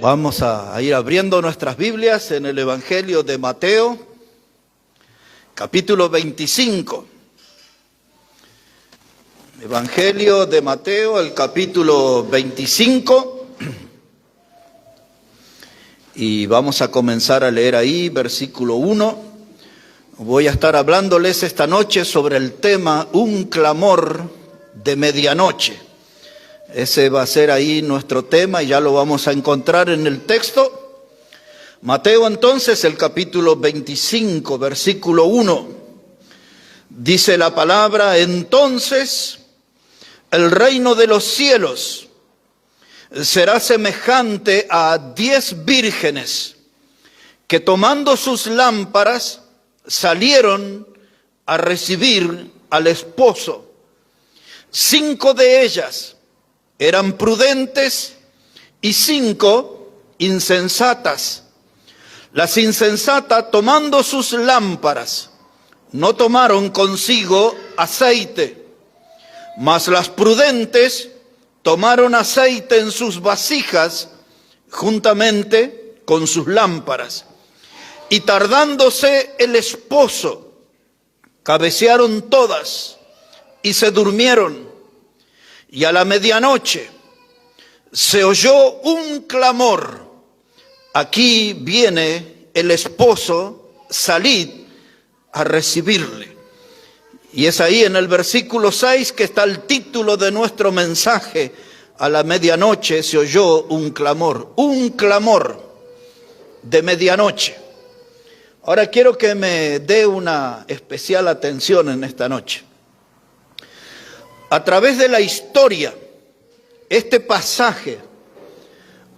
Vamos a ir abriendo nuestras Biblias en el Evangelio de Mateo, capítulo 25. Evangelio de Mateo, el capítulo 25. Y vamos a comenzar a leer ahí, versículo 1. Voy a estar hablándoles esta noche sobre el tema Un clamor de medianoche. Ese va a ser ahí nuestro tema y ya lo vamos a encontrar en el texto. Mateo entonces, el capítulo 25, versículo 1. Dice la palabra: entonces el reino de los cielos será semejante a 10 vírgenes que tomando sus lámparas salieron a recibir al esposo. 5 de ellas eran prudentes y 5 insensatas. Las insensatas, tomando sus lámparas, no tomaron consigo aceite, mas las prudentes tomaron aceite en sus vasijas juntamente con sus lámparas. Y tardándose el esposo, cabecearon todas y se durmieron. Y a la medianoche se oyó un clamor: aquí viene el esposo, salid a recibirle. Y es ahí en el versículo 6 que está el título de nuestro mensaje. A la medianoche se oyó un clamor de medianoche. Ahora quiero que me dé una especial atención en esta noche. A través de la historia, este pasaje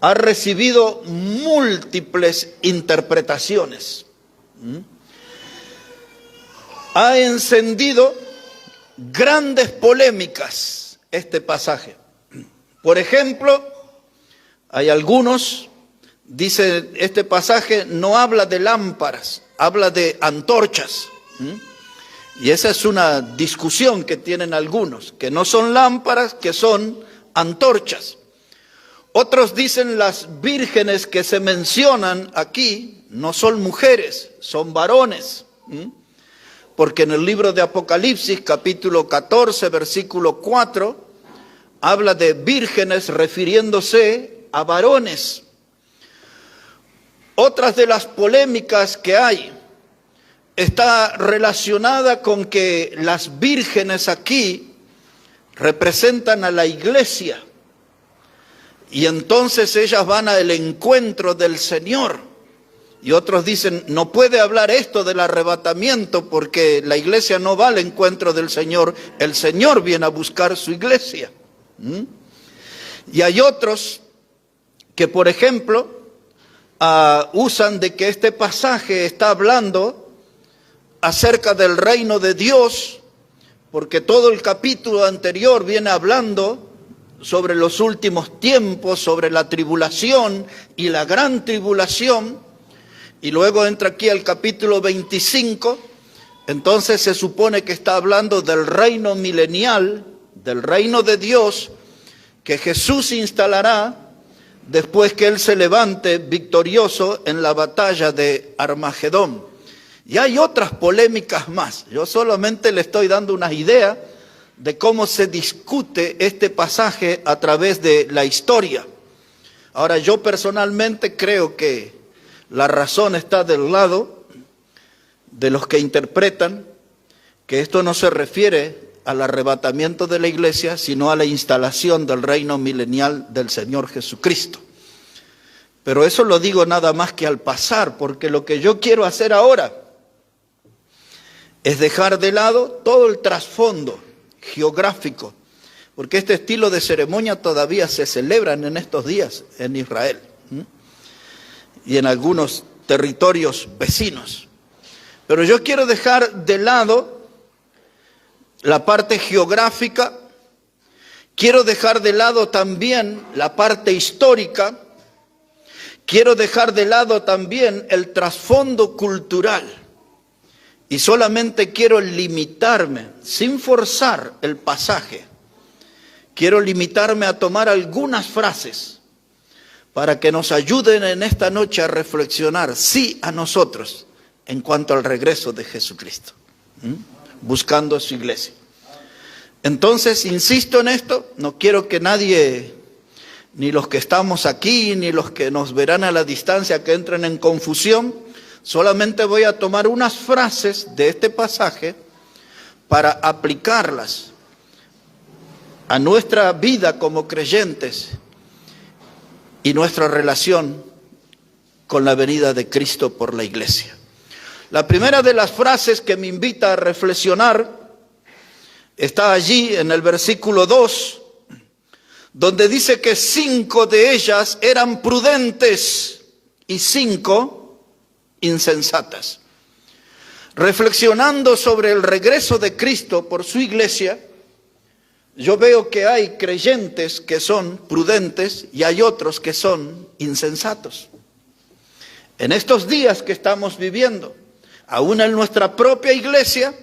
ha recibido múltiples interpretaciones. Ha encendido grandes polémicas este pasaje. Por ejemplo, hay algunos, dicen, este pasaje no habla de lámparas, habla de antorchas. Y esa es una discusión que tienen algunos, que no son lámparas, que son antorchas. Otros dicen las vírgenes que se mencionan aquí no son mujeres, son varones. Porque en el libro de Apocalipsis, capítulo 14, versículo 4, habla de vírgenes refiriéndose a varones. Otras de las polémicas que hay está relacionada con que las vírgenes aquí representan a la iglesia y entonces ellas van al encuentro del Señor. Y otros dicen, no puede hablar esto del arrebatamiento porque la iglesia no va al encuentro del Señor, el Señor viene a buscar su iglesia. Y hay otros que, por ejemplo, usan de que este pasaje está hablando acerca del reino de Dios, porque todo el capítulo anterior viene hablando sobre los últimos tiempos, sobre la tribulación y la gran tribulación, y luego entra aquí el capítulo 25, entonces se supone que está hablando del reino milenial, del reino de Dios, que Jesús instalará después que Él se levante victorioso en la batalla de Armagedón. Y hay otras polémicas más. Yo solamente le estoy dando unas ideas de cómo se discute este pasaje a través de la historia. Ahora, yo personalmente creo que la razón está del lado de los que interpretan que esto no se refiere al arrebatamiento de la iglesia, sino a la instalación del reino milenial del Señor Jesucristo. Pero eso lo digo nada más que al pasar, porque lo que yo quiero hacer ahora es dejar de lado todo el trasfondo geográfico, porque este estilo de ceremonia todavía se celebran en estos días en Israel y en algunos territorios vecinos. Pero yo quiero dejar de lado la parte geográfica, quiero dejar de lado también la parte histórica, quiero dejar de lado también el trasfondo cultural. Y solamente quiero limitarme, sin forzar el pasaje, quiero limitarme a tomar algunas frases para que nos ayuden en esta noche a reflexionar, sí, a nosotros, en cuanto al regreso de Jesucristo, buscando su iglesia. Entonces, insisto en esto, no quiero que nadie, ni los que estamos aquí, ni los que nos verán a la distancia, que entren en confusión. Solamente voy a tomar unas frases de este pasaje para aplicarlas a nuestra vida como creyentes y nuestra relación con la venida de Cristo por la iglesia. La primera de las frases que me invita a reflexionar está allí en el versículo 2, donde dice que 5 de ellas eran prudentes y 5 insensatas. Reflexionando sobre el regreso de Cristo por su iglesia, yo veo que hay creyentes que son prudentes y hay otros que son insensatos. En estos días que estamos viviendo, aún en nuestra propia iglesia,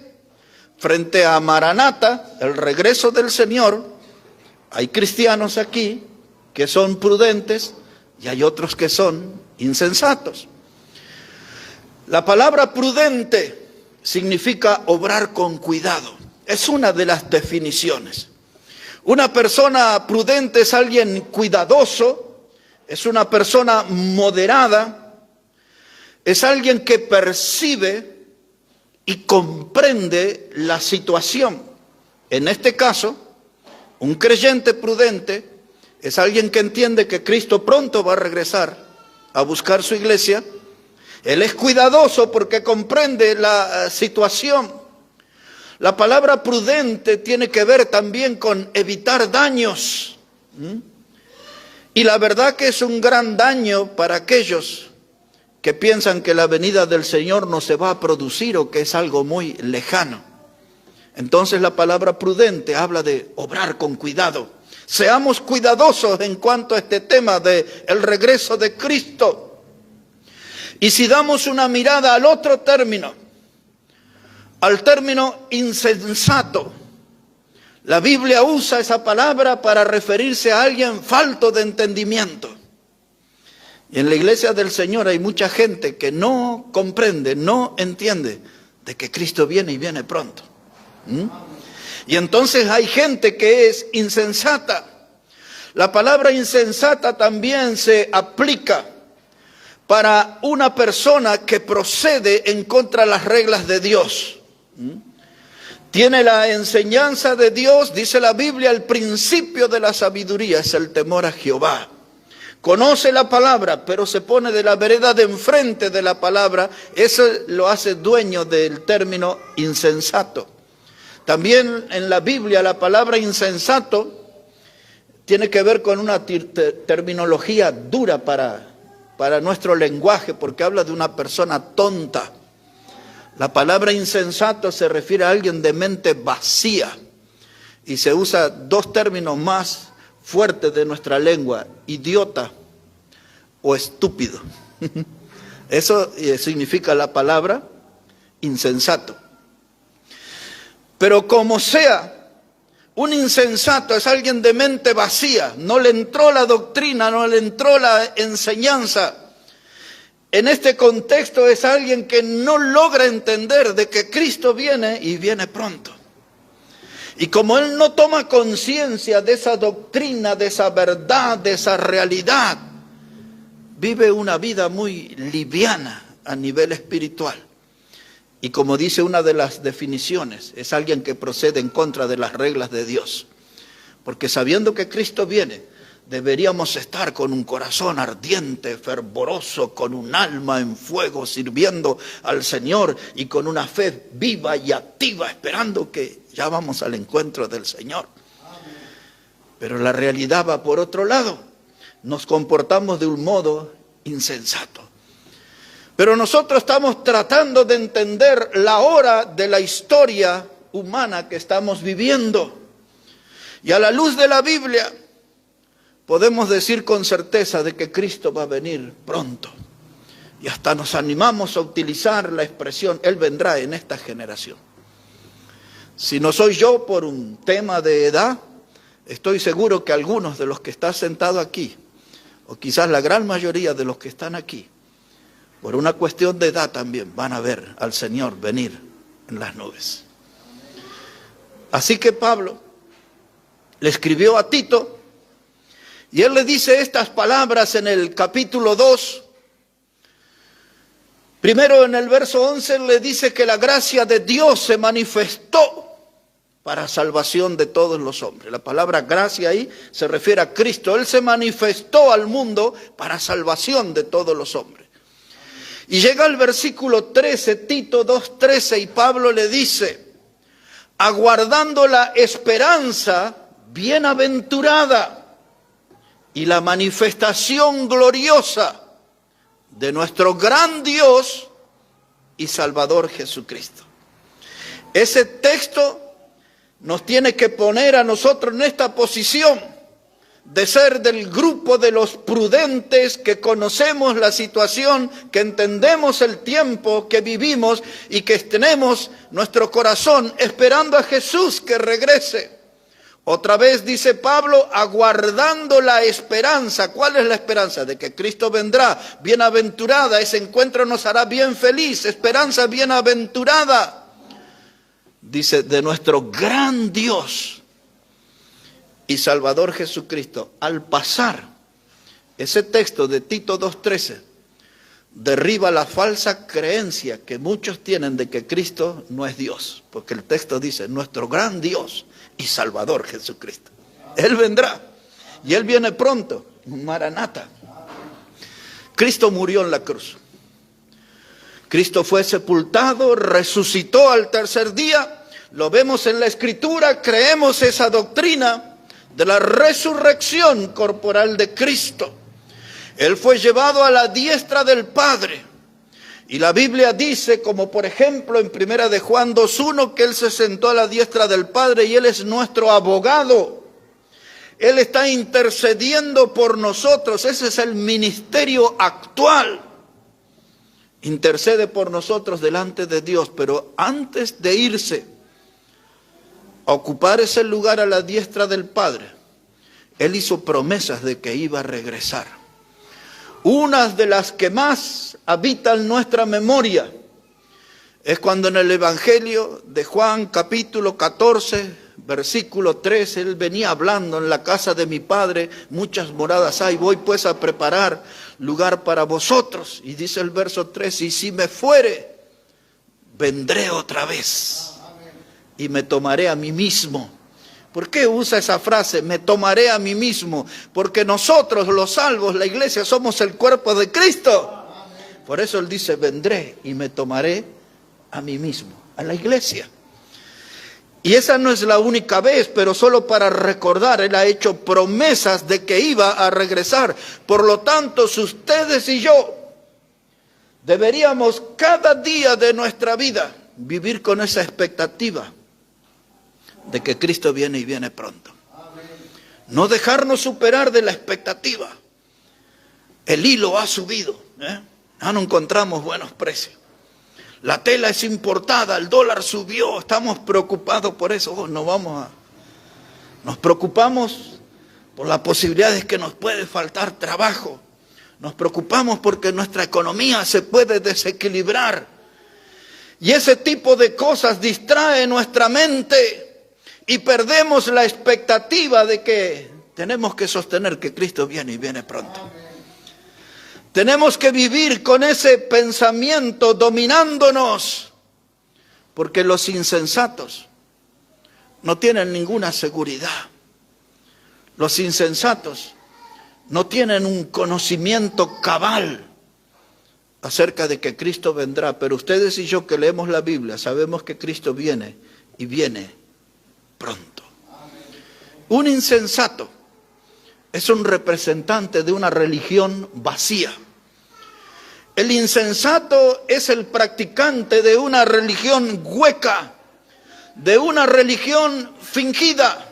frente a Maranata, el regreso del Señor, hay cristianos aquí que son prudentes y hay otros que son insensatos. La palabra prudente significa obrar con cuidado. Es una de las definiciones. Una persona prudente es alguien cuidadoso, es una persona moderada, es alguien que percibe y comprende la situación. En este caso, un creyente prudente es alguien que entiende que Cristo pronto va a regresar a buscar su iglesia. Él es cuidadoso porque comprende la situación. La palabra prudente tiene que ver también con evitar daños. Y la verdad que es un gran daño para aquellos que piensan que la venida del Señor no se va a producir o que es algo muy lejano. Entonces la palabra prudente habla de obrar con cuidado. Seamos cuidadosos en cuanto a este tema del regreso de Cristo. Y si damos una mirada al otro término, al término insensato, la Biblia usa esa palabra para referirse a alguien falto de entendimiento. Y en la iglesia del Señor hay mucha gente que no comprende, no entiende de que Cristo viene y viene pronto. Y entonces hay gente que es insensata. La palabra insensata también se aplica para una persona que procede en contra de las reglas de Dios. Tiene la enseñanza de Dios, dice la Biblia, el principio de la sabiduría es el temor a Jehová. Conoce la palabra, pero se pone de la vereda de enfrente de la palabra. Eso lo hace dueño del término insensato. También en la Biblia la palabra insensato tiene que ver con una terminología dura para nuestro lenguaje, porque habla de una persona tonta. La palabra insensato se refiere a alguien de mente vacía y se usa 2 términos más fuertes de nuestra lengua: idiota o estúpido. Eso significa la palabra insensato. Pero como sea, un insensato es alguien de mente vacía, no le entró la doctrina, no le entró la enseñanza. En este contexto es alguien que no logra entender de que Cristo viene y viene pronto. Y como él no toma conciencia de esa doctrina, de esa verdad, de esa realidad, vive una vida muy liviana a nivel espiritual. Y como dice una de las definiciones, es alguien que procede en contra de las reglas de Dios. Porque sabiendo que Cristo viene, deberíamos estar con un corazón ardiente, fervoroso, con un alma en fuego, sirviendo al Señor y con una fe viva y activa, esperando que ya vamos al encuentro del Señor. Pero la realidad va por otro lado. Nos comportamos de un modo insensato. Pero nosotros estamos tratando de entender la hora de la historia humana que estamos viviendo. Y a la luz de la Biblia podemos decir con certeza de que Cristo va a venir pronto. Y hasta nos animamos a utilizar la expresión, Él vendrá en esta generación. Si no soy yo por un tema de edad, estoy seguro que algunos de los que están sentados aquí o quizás la gran mayoría de los que están aquí, por una cuestión de edad también, van a ver al Señor venir en las nubes. Así que Pablo le escribió a Tito, y él le dice estas palabras en el capítulo 2. Primero en el verso 11 le dice que la gracia de Dios se manifestó para salvación de todos los hombres. La palabra gracia ahí se refiere a Cristo. Él se manifestó al mundo para salvación de todos los hombres. Y llega el versículo 13, Tito 2:13, y Pablo le dice, aguardando la esperanza bienaventurada y la manifestación gloriosa de nuestro gran Dios y Salvador Jesucristo. Ese texto nos tiene que poner a nosotros en esta posición de ser del grupo de los prudentes que conocemos la situación, que entendemos el tiempo que vivimos y que tenemos nuestro corazón esperando a Jesús que regrese. Otra vez dice Pablo, aguardando la esperanza. ¿Cuál es la esperanza? De que Cristo vendrá. Bienaventurada, ese encuentro nos hará bien feliz. Esperanza bienaventurada. Dice, de nuestro gran Dios y Salvador Jesucristo. Al pasar ese texto de Tito 2:13, derriba la falsa creencia que muchos tienen de que Cristo no es Dios. Porque el texto dice, nuestro gran Dios y Salvador Jesucristo. Él vendrá y Él viene pronto. Maranata. Cristo murió en la cruz. Cristo fue sepultado, resucitó al tercer día. Lo vemos en la Escritura, creemos esa doctrina de la resurrección corporal de Cristo. Él fue llevado a la diestra del Padre. Y la Biblia dice, como por ejemplo en 1 de Juan 2:1, que Él se sentó a la diestra del Padre y Él es nuestro abogado. Él está intercediendo por nosotros. Ese es el ministerio actual. Intercede por nosotros delante de Dios. Pero antes de irse a ocupar ese lugar a la diestra del Padre, Él hizo promesas de que iba a regresar. Una de las que más habita en nuestra memoria es cuando en el Evangelio de Juan capítulo 14, versículo 3, Él venía hablando, en la casa de mi Padre muchas moradas hay, voy pues a preparar lugar para vosotros. Y dice el verso 3, y si me fuere, vendré otra vez y me tomaré a mí mismo. ¿Por qué usa esa frase? Me tomaré a mí mismo. Porque nosotros, los salvos, la iglesia, somos el cuerpo de Cristo. Por eso Él dice, vendré y me tomaré a mí mismo, a la iglesia. Y esa no es la única vez, pero solo para recordar, Él ha hecho promesas de que iba a regresar. Por lo tanto, si ustedes y yo deberíamos cada día de nuestra vida vivir con esa expectativa de que Cristo viene y viene pronto. No dejarnos superar de la expectativa. El hilo ha subido, ya no encontramos buenos precios. La tela es importada, el dólar subió, estamos preocupados por eso. Nos preocupamos por la posibilidad de que nos puede faltar trabajo. Nos preocupamos porque nuestra economía se puede desequilibrar. Y ese tipo de cosas distrae nuestra mente. Y perdemos la expectativa de que tenemos que sostener que Cristo viene y viene pronto. Tenemos que vivir con ese pensamiento dominándonos, porque los insensatos no tienen ninguna seguridad. Los insensatos no tienen un conocimiento cabal acerca de que Cristo vendrá. Pero ustedes y yo que leemos la Biblia sabemos que Cristo viene y viene pronto. Un insensato es un representante de una religión vacía. El insensato es el practicante de una religión hueca, de una religión fingida,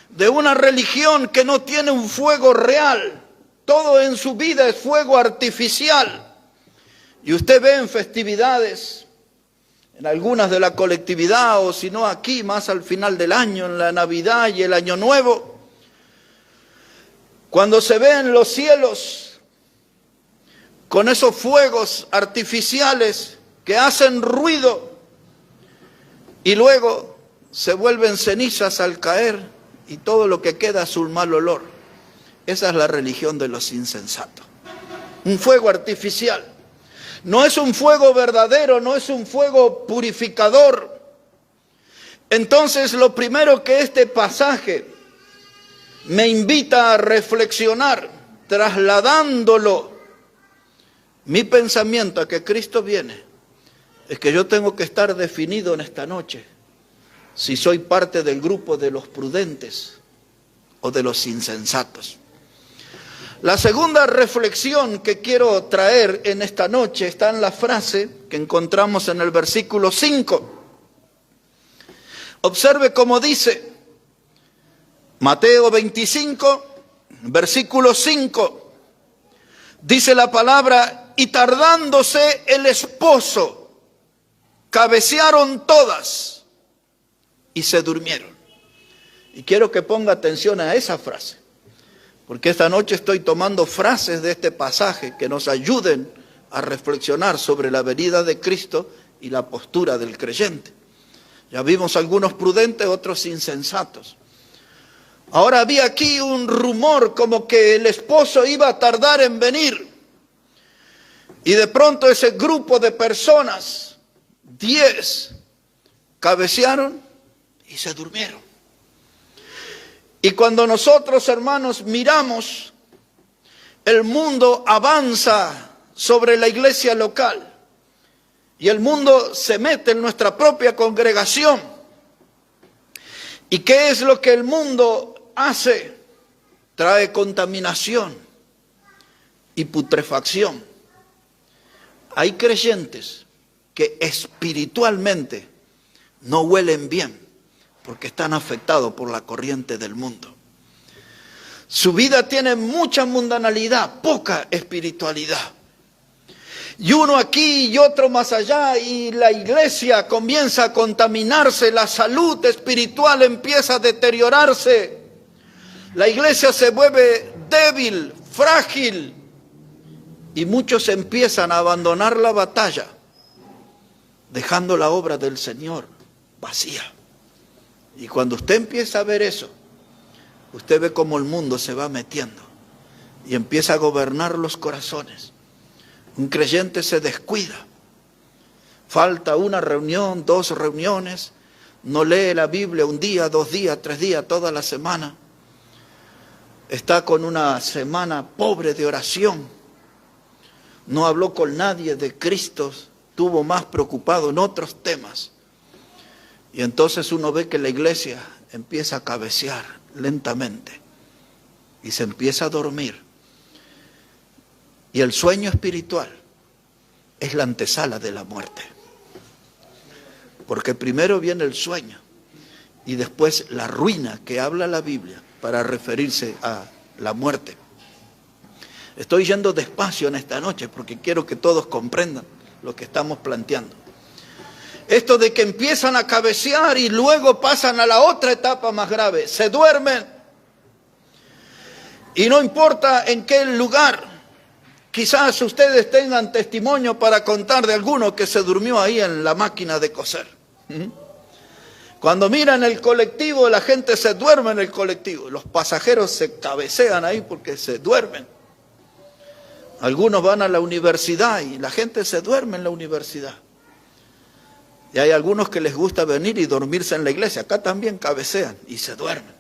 de una religión que no tiene un fuego real. Todo en su vida es fuego artificial. Y usted ve en festividades, en algunas de la colectividad, o si no aquí, más al final del año, en la Navidad y el Año Nuevo, Cuando se ven los cielos con esos fuegos artificiales que hacen ruido y luego se vuelven cenizas al caer y todo lo que queda es un mal olor. Esa es la religión de los insensatos. Un fuego artificial. No es un fuego verdadero, no es un fuego purificador. Entonces, lo primero que este pasaje me invita a reflexionar, trasladándolo mi pensamiento a que Cristo viene, es que yo tengo que estar definido en esta noche si soy parte del grupo de los prudentes o de los insensatos. La segunda reflexión que quiero traer en esta noche está en la frase que encontramos en el versículo 5. Observe cómo dice Mateo 25, versículo 5. Dice la palabra: y tardándose el esposo, cabecearon todas y se durmieron. Y quiero que ponga atención a esa frase, porque esta noche estoy tomando frases de este pasaje que nos ayuden a reflexionar sobre la venida de Cristo y la postura del creyente. Ya vimos algunos prudentes, otros insensatos. Ahora había aquí un rumor como que el esposo iba a tardar en venir. Y de pronto ese grupo de personas, 10, cabecearon y se durmieron. Y cuando nosotros, hermanos, miramos, el mundo avanza sobre la iglesia local. Y el mundo se mete en nuestra propia congregación. ¿Y qué es lo que el mundo hace? Trae contaminación y putrefacción. Hay creyentes que espiritualmente no huelen bien porque están afectados por la corriente del mundo. Su vida tiene mucha mundanalidad, poca espiritualidad. Y uno aquí y otro más allá, y la iglesia comienza a contaminarse, la salud espiritual empieza a deteriorarse. La iglesia se vuelve débil, frágil, y muchos empiezan a abandonar la batalla, dejando la obra del Señor vacía. Y cuando usted empieza a ver eso, usted ve cómo el mundo se va metiendo y empieza a gobernar los corazones. Un creyente se descuida, falta una reunión, 2 reuniones, no lee la Biblia un día, 2 días, 3 días, toda la semana. Está con una semana pobre de oración. No habló con nadie de Cristo, estuvo más preocupado en otros temas. Y entonces uno ve que la iglesia empieza a cabecear lentamente y se empieza a dormir. Y el sueño espiritual es la antesala de la muerte. Porque primero viene el sueño y después la ruina que habla la Biblia para referirse a la muerte. Estoy yendo despacio en esta noche porque quiero que todos comprendan lo que estamos planteando. Esto de que empiezan a cabecear y luego pasan a la otra etapa más grave. Se duermen. Y no importa en qué lugar. Quizás ustedes tengan testimonio para contar de alguno que se durmió ahí en la máquina de coser. Cuando miran el colectivo, la gente se duerme en el colectivo. Los pasajeros se cabecean ahí porque se duermen. Algunos van a la universidad y la gente se duerme en la universidad. Y hay algunos que les gusta venir y dormirse en la iglesia. Acá también cabecean y se duermen.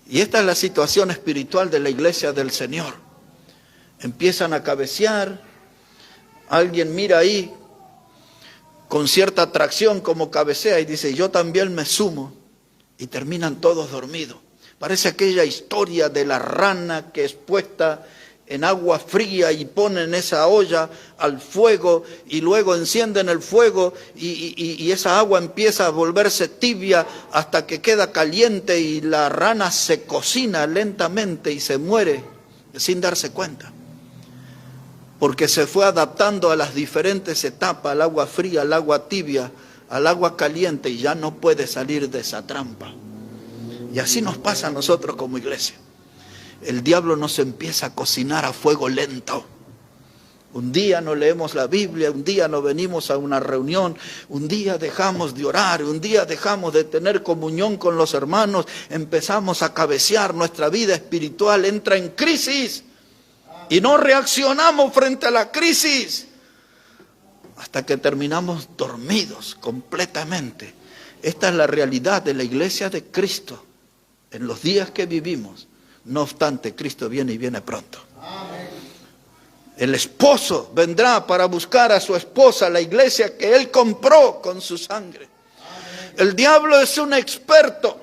Y esta es la situación espiritual de la iglesia del Señor. Empiezan a cabecear, alguien mira ahí con cierta atracción como cabecea y dice, yo también me sumo, y terminan todos dormidos. Parece aquella historia de la rana que es puesta en agua fría y ponen esa olla al fuego y luego encienden el fuego y esa agua empieza a volverse tibia hasta que queda caliente y la rana se cocina lentamente y se muere sin darse cuenta. Porque se fue adaptando a las diferentes etapas, al agua fría, al agua tibia, al agua caliente y ya no puede salir de esa trampa. Y así nos pasa a nosotros como iglesia. El diablo nos empieza a cocinar a fuego lento. Un día no leemos la Biblia, un día no venimos a una reunión, un día dejamos de orar, un día dejamos de tener comunión con los hermanos, empezamos a cabecear, nuestra vida espiritual entra en crisis y no reaccionamos frente a la crisis hasta que terminamos dormidos completamente. Esta es la realidad de la iglesia de Cristo en los días que vivimos. No obstante, Cristo viene y viene pronto. El esposo vendrá para buscar a su esposa, la iglesia que él compró con su sangre. El diablo es un experto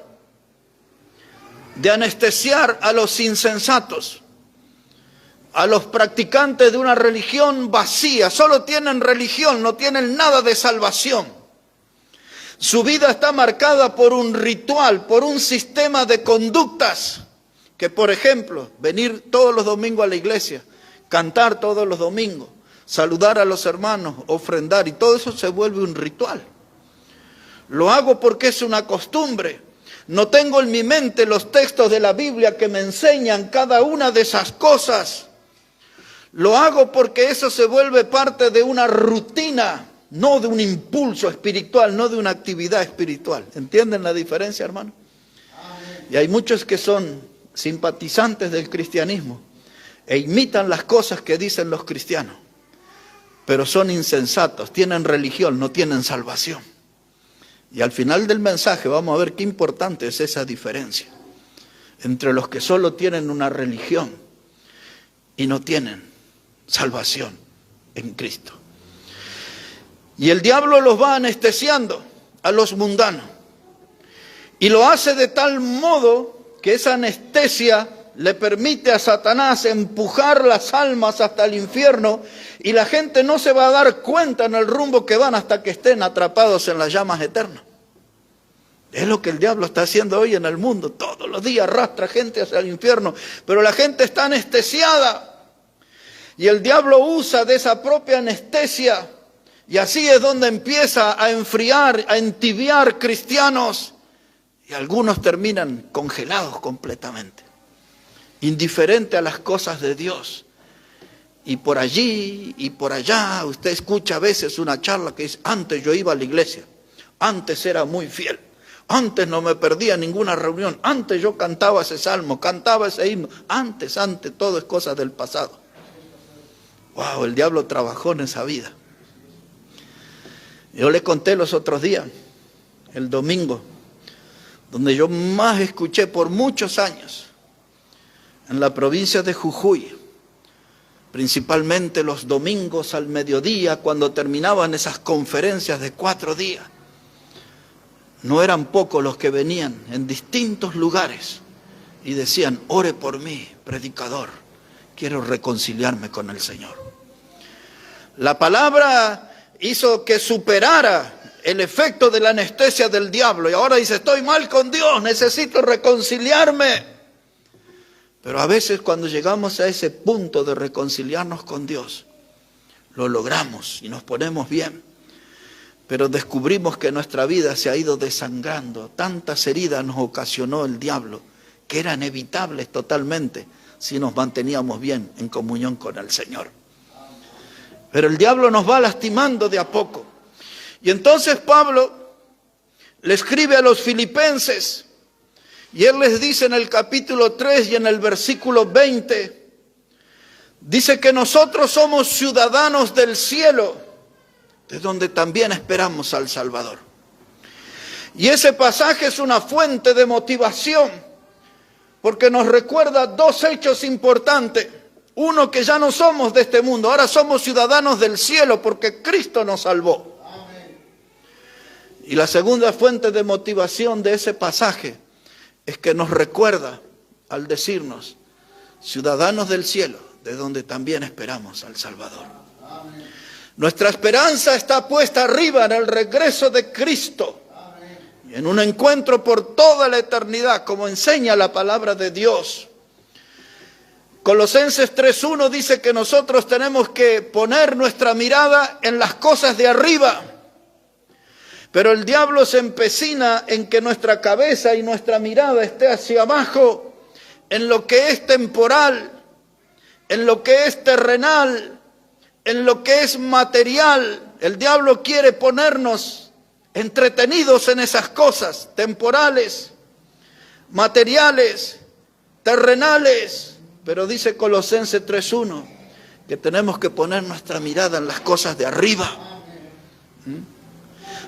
de anestesiar a los insensatos, a los practicantes de una religión vacía. Solo tienen religión, no tienen nada de salvación. Su vida está marcada por un ritual, por un sistema de conductas, que por ejemplo, venir todos los domingos a la iglesia, cantar todos los domingos, saludar a los hermanos, ofrendar, y todo eso se vuelve un ritual. Lo hago porque es una costumbre. No tengo en mi mente los textos de la Biblia que me enseñan cada una de esas cosas. Lo hago porque eso se vuelve parte de una rutina, no de un impulso espiritual, no de una actividad espiritual. ¿Entienden la diferencia, hermano? Y hay muchos que son simpatizantes del cristianismo e imitan las cosas que dicen los cristianos, pero son insensatos, tienen religión, no tienen salvación. Y al final del mensaje vamos a ver qué importante es esa diferencia entre los que solo tienen una religión y no tienen salvación en Cristo. Y el diablo los va anestesiando a los mundanos, y lo hace de tal modo que esa anestesia le permite a Satanás empujar las almas hasta el infierno, y la gente no se va a dar cuenta en el rumbo que van hasta que estén atrapados en las llamas eternas. Es lo que el diablo está haciendo hoy en el mundo. Todos los días arrastra gente hacia el infierno, pero la gente está anestesiada. Y el diablo usa de esa propia anestesia, y así es donde empieza a enfriar, a entibiar cristianos, y algunos terminan congelados completamente, indiferente a las cosas de Dios. Y por allí y por allá usted escucha a veces una charla que dice: antes yo iba a la iglesia, antes era muy fiel, antes no me perdía ninguna reunión, antes yo cantaba ese salmo, cantaba ese himno, antes, todo es cosa del pasado. Wow, el diablo trabajó en esa vida. Yo le conté los otros días, el domingo, donde yo más escuché por muchos años, en la provincia de Jujuy, principalmente los domingos al mediodía, cuando terminaban esas conferencias de 4 días. No eran pocos los que venían en distintos lugares y decían: ore por mí, predicador, quiero reconciliarme con el Señor. La palabra hizo que superara el efecto de la anestesia del diablo, y ahora dice: estoy mal con Dios, necesito reconciliarme. Pero a veces cuando llegamos a ese punto de reconciliarnos con Dios, lo logramos y nos ponemos bien, pero descubrimos que nuestra vida se ha ido desangrando. Tantas heridas nos ocasionó el diablo que eran evitables totalmente si nos manteníamos bien en comunión con el Señor. Pero el diablo nos va lastimando de a poco. Y entonces Pablo le escribe a los filipenses, y él les dice en el capítulo 3 y en el versículo 20, dice que nosotros somos ciudadanos del cielo, de donde también esperamos al Salvador. Y ese pasaje es una fuente de motivación, porque nos recuerda 2 hechos importantes. Uno, que ya no somos de este mundo, ahora somos ciudadanos del cielo porque Cristo nos salvó. Amén. Y la segunda fuente de motivación de ese pasaje es que nos recuerda al decirnos: ciudadanos del cielo, de donde también esperamos al Salvador. Amén. Nuestra esperanza está puesta arriba en el regreso de Cristo. Amén. Y en un encuentro por toda la eternidad, como enseña la palabra de Dios. Colosenses 3:1 dice que nosotros tenemos que poner nuestra mirada en las cosas de arriba. Pero el diablo se empecina en que nuestra cabeza y nuestra mirada esté hacia abajo, en lo que es temporal, en lo que es terrenal, en lo que es material. El diablo quiere ponernos entretenidos en esas cosas temporales, materiales, terrenales. Pero dice Colosenses 3:1 que tenemos que poner nuestra mirada en las cosas de arriba.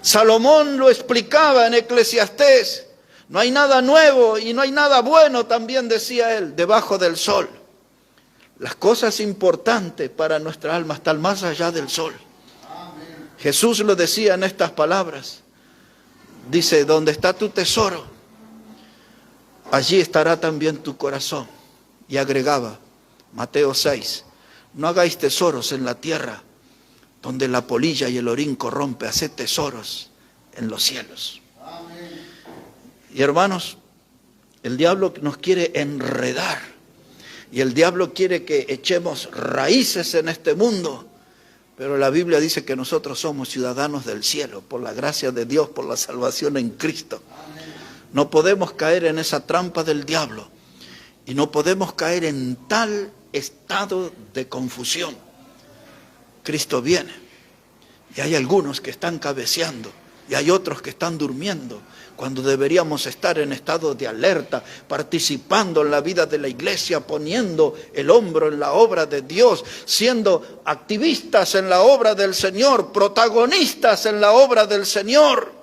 Salomón lo explicaba en Eclesiastés: no hay nada nuevo y no hay nada bueno, también decía él, debajo del sol. Las cosas importantes para nuestra alma están más allá del sol. Jesús lo decía en estas palabras. Dice: donde está tu tesoro, allí estará también tu corazón. Y agregaba, Mateo 6, no hagáis tesoros en la tierra, donde la polilla y el orín corrompe, haced tesoros en los cielos. Y hermanos, el diablo nos quiere enredar, y el diablo quiere que echemos raíces en este mundo, pero la Biblia dice que nosotros somos ciudadanos del cielo, por la gracia de Dios, por la salvación en Cristo. No podemos caer en esa trampa del diablo, y no podemos caer en tal estado de confusión. Cristo viene, y hay algunos que están cabeceando, y hay otros que están durmiendo, cuando deberíamos estar en estado de alerta, participando en la vida de la iglesia, poniendo el hombro en la obra de Dios, siendo activistas en la obra del Señor, protagonistas en la obra del Señor.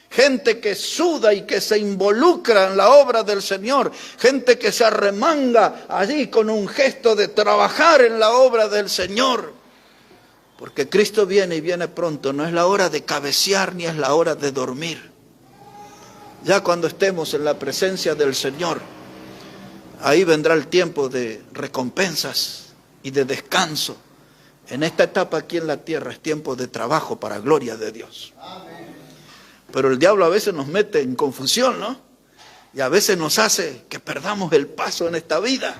Gente que suda y que se involucra en la obra del Señor, gente que se arremanga allí con un gesto de trabajar en la obra del Señor. Porque Cristo viene y viene pronto, no es la hora de cabecear ni es la hora de dormir. Ya cuando estemos en la presencia del Señor, ahí vendrá el tiempo de recompensas y de descanso. En esta etapa aquí en la tierra es tiempo de trabajo para gloria de Dios. Pero el diablo a veces nos mete en confusión, ¿no? Y a veces nos hace que perdamos el paso en esta vida.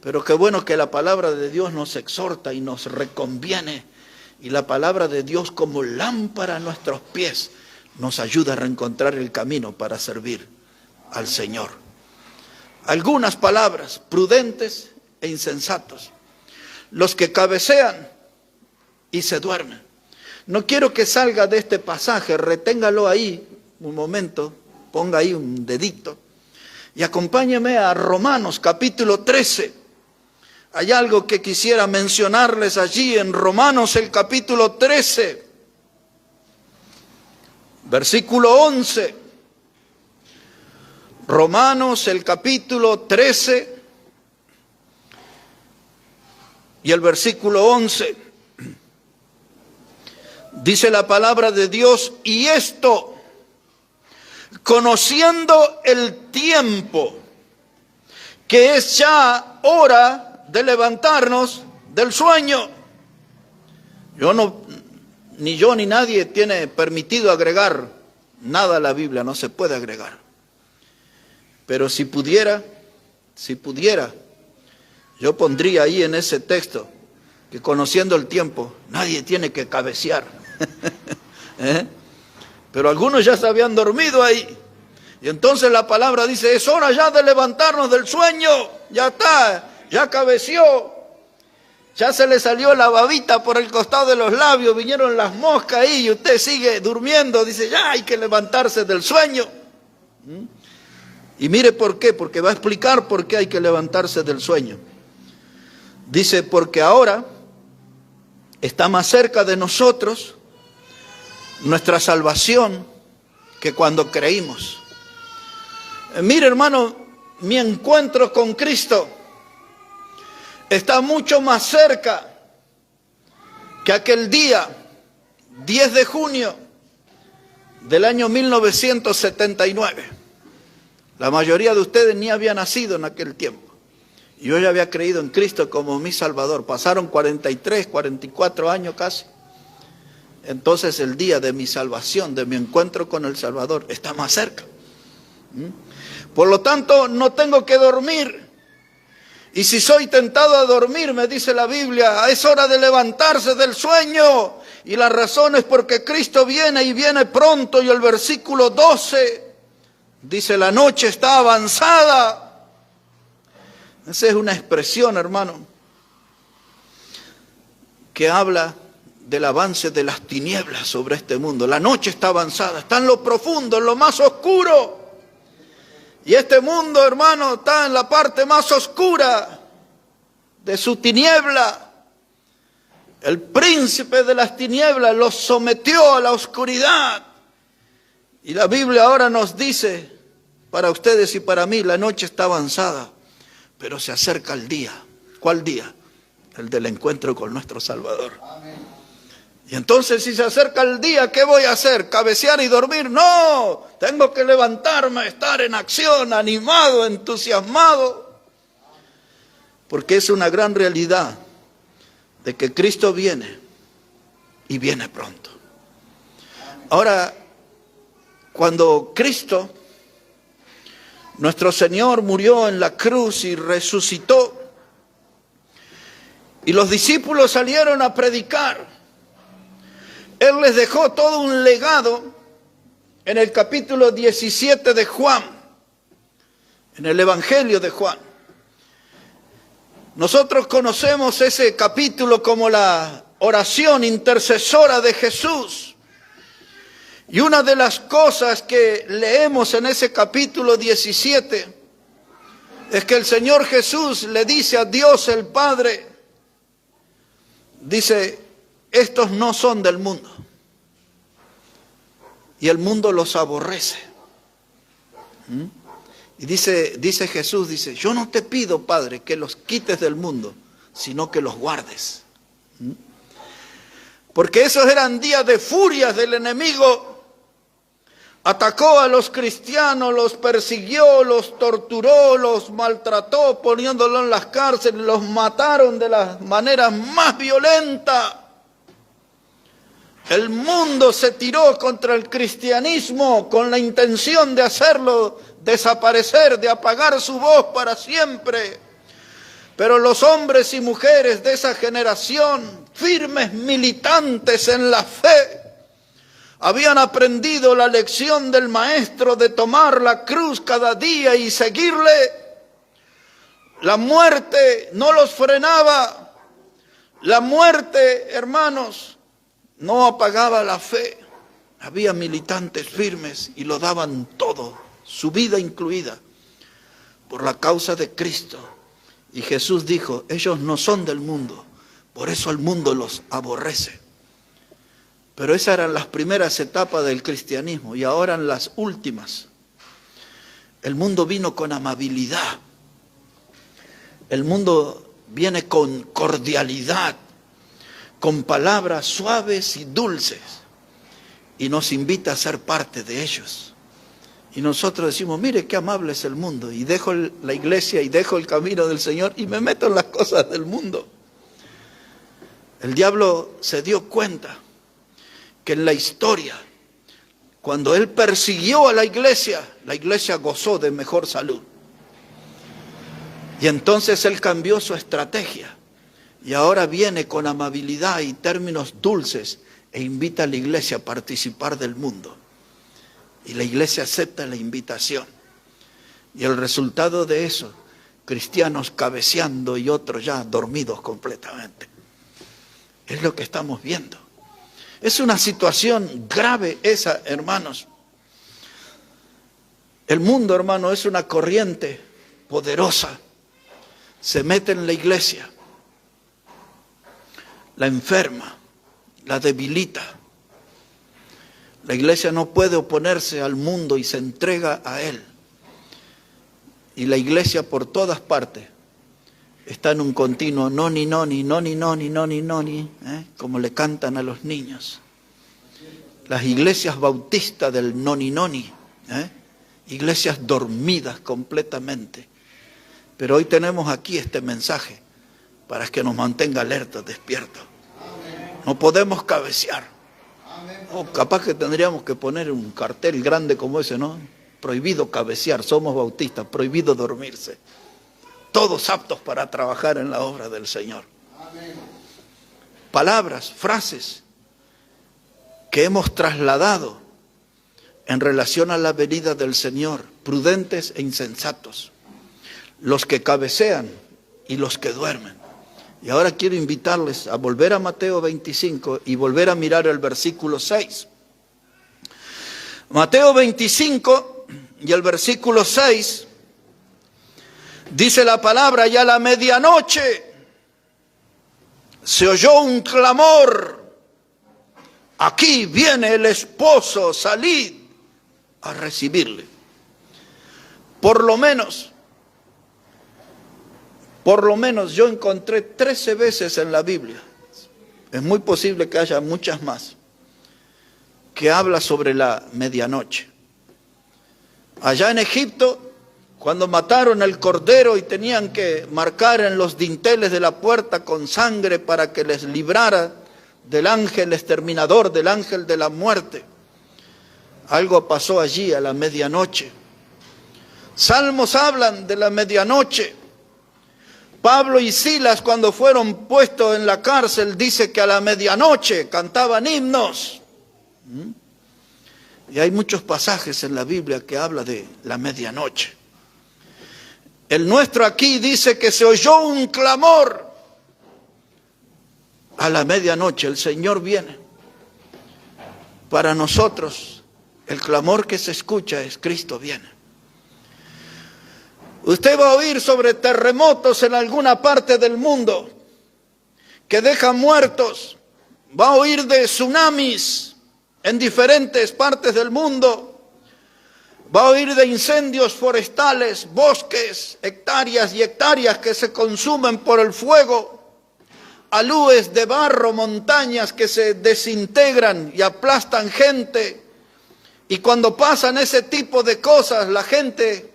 Pero qué bueno que la palabra de Dios nos exhorta y nos reconviene. Y la palabra de Dios, como lámpara a nuestros pies, nos ayuda a reencontrar el camino para servir al Señor. Algunas palabras prudentes e insensatos. Los que cabecean y se duermen. No quiero que salga de este pasaje, reténgalo ahí un momento, ponga ahí un dedito y acompáñeme a Romanos capítulo 13. Hay algo que quisiera mencionarles allí en Romanos el capítulo 13, versículo 11. Romanos el capítulo 13 y el versículo 11. Dice la palabra de Dios: y esto, conociendo el tiempo, que es ya hora de levantarnos del sueño. Ni yo ni nadie tiene permitido agregar nada a la Biblia, no se puede agregar. Pero si pudiera, yo pondría ahí en ese texto que conociendo el tiempo, nadie tiene que cabecear. Pero algunos ya se habían dormido ahí. Y entonces la palabra dice: es hora ya de levantarnos del sueño. Ya está, ya cabeció. Ya se le salió la babita por el costado de los labios, vinieron las moscas ahí y usted sigue durmiendo. Dice: ya hay que levantarse del sueño. Y mire por qué, porque va a explicar por qué hay que levantarse del sueño. Dice: porque ahora está más cerca de nosotros nuestra salvación que cuando creímos. Mire, hermano, mi encuentro con Cristo está mucho más cerca que aquel día 10 de junio del año 1979. La mayoría de ustedes ni había nacido en aquel tiempo. Yo ya había creído en Cristo como mi Salvador. Pasaron 43, 44 años casi. Entonces el día de mi salvación, de mi encuentro con el Salvador, está más cerca. Por lo tanto, no tengo que dormir. Y si soy tentado a dormir, me dice la Biblia, es hora de levantarse del sueño Y la razón es porque Cristo viene y viene pronto. Y el versículo 12 dice, la noche está avanzada. Esa es una expresión, hermano, que habla del avance de las tinieblas sobre este mundo. La noche está avanzada, está en lo profundo, en lo más oscuro. Y este mundo, hermano, está en la parte más oscura de su tiniebla. El príncipe de las tinieblas los sometió a la oscuridad. Y la Biblia ahora nos dice, para ustedes y para mí, la noche está avanzada, pero se acerca el día. ¿Cuál día? El del encuentro con nuestro Salvador. Amén. Y entonces, si se acerca el día, ¿qué voy a hacer? ¿Cabecear y dormir? No, tengo que levantarme, estar en acción, animado, entusiasmado. Porque es una gran realidad de que Cristo viene y viene pronto. Ahora, cuando Cristo, nuestro Señor, murió en la cruz y resucitó, y los discípulos salieron a predicar, Él les dejó todo un legado en el capítulo 17 de Juan, en el Evangelio de Juan. Nosotros conocemos ese capítulo como la oración intercesora de Jesús. Y una de las cosas que leemos en ese capítulo 17 es que el Señor Jesús le dice a Dios el Padre, dice, estos no son del mundo y el mundo los aborrece. Y dice Jesús, dice, yo no te pido, Padre, que los quites del mundo, sino que los guardes. Porque esos eran días de furias del enemigo. Atacó a los cristianos, los persiguió, los torturó, los maltrató, poniéndolos en las cárceles, los mataron de las maneras más violentas. El mundo se tiró contra el cristianismo con la intención de hacerlo desaparecer, de apagar su voz para siempre. Pero los hombres y mujeres de esa generación, firmes militantes en la fe, habían aprendido la lección del Maestro de tomar la cruz cada día y seguirle. La muerte no los frenaba. La muerte, hermanos, no apagaba la fe. Había militantes firmes y lo daban todo, su vida incluida, por la causa de Cristo. Y Jesús dijo, ellos no son del mundo, por eso el mundo los aborrece. Pero esas eran las primeras etapas del cristianismo y ahora en las últimas. El mundo vino con amabilidad. El mundo viene con cordialidad, con palabras suaves y dulces. Y nos invita a ser parte de ellos. Y nosotros decimos, mire qué amable es el mundo. Y dejo la iglesia y dejo el camino del Señor y me meto en las cosas del mundo. El diablo se dio cuenta que en la historia, cuando él persiguió a la iglesia gozó de mejor salud. Y entonces él cambió su estrategia. Y ahora viene con amabilidad y términos dulces e invita a la iglesia a participar del mundo. Y la iglesia acepta la invitación. Y el resultado de eso, cristianos cabeceando y otros ya dormidos completamente. Es lo que estamos viendo. Es una situación grave esa, hermanos. El mundo, hermano, es una corriente poderosa. Se mete en la iglesia, la enferma, la debilita. La iglesia no puede oponerse al mundo y se entrega a él. Y la iglesia por todas partes está en un continuo noni, noni, noni, noni, noni, noni, como le cantan a los niños. Las iglesias bautistas del noni, noni, iglesias dormidas completamente. Pero hoy tenemos aquí este mensaje para que nos mantenga alertas, despiertos. No podemos cabecear. Oh, capaz que tendríamos que poner un cartel grande como ese, ¿no? Prohibido cabecear, somos bautistas, prohibido dormirse. Todos aptos para trabajar en la obra del Señor. Palabras, frases que hemos trasladado en relación a la venida del Señor, prudentes e insensatos, los que cabecean y los que duermen. Y ahora quiero invitarles a volver a Mateo 25 y volver a mirar el versículo 6. Mateo 25 y el versículo 6 dice la palabra: y a la medianoche se oyó un clamor: aquí viene el esposo, salid a recibirle. Por lo menos yo encontré 13 veces en la Biblia, es muy posible que haya muchas más, que habla sobre la medianoche. Allá en Egipto, cuando mataron el cordero y tenían que marcar en los dinteles de la puerta con sangre para que les librara del ángel exterminador, del ángel de la muerte, algo pasó allí a la medianoche. Salmos hablan de la medianoche. Pablo y Silas, cuando fueron puestos en la cárcel, dice que a la medianoche cantaban himnos. Y hay muchos pasajes en la Biblia que habla de la medianoche. El nuestro aquí dice que se oyó un clamor. A la medianoche el Señor viene. Para nosotros el clamor que se escucha es: Cristo viene. Usted va a oír sobre terremotos en alguna parte del mundo que dejan muertos. Va a oír de tsunamis en diferentes partes del mundo. Va a oír de incendios forestales, bosques, hectáreas y hectáreas que se consumen por el fuego. Alúes de barro, montañas que se desintegran y aplastan gente. Y cuando pasan ese tipo de cosas, la gente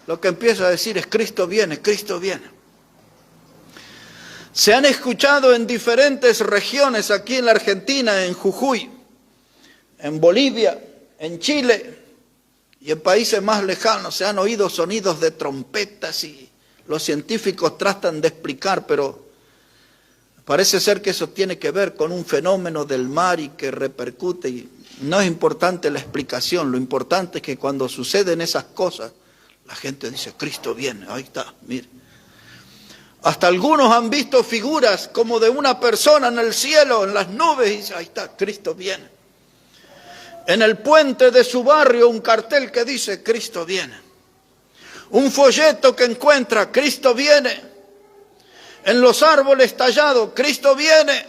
lo que empieza a decir es: Cristo viene, Cristo viene. Se han escuchado en diferentes regiones, aquí en la Argentina, en Jujuy, en Bolivia, en Chile y en países más lejanos, se han oído sonidos de trompetas y los científicos tratan de explicar, pero parece ser que eso tiene que ver con un fenómeno del mar y que repercute. Y no es importante la explicación, lo importante es que cuando suceden esas cosas, la gente dice: Cristo viene, ahí está, mire. Hasta algunos han visto figuras como de una persona en el cielo, en las nubes, y dice: ahí está, Cristo viene. En el puente de su barrio un cartel que dice: Cristo viene. Un folleto que encuentra: Cristo viene. En los árboles tallados: Cristo viene.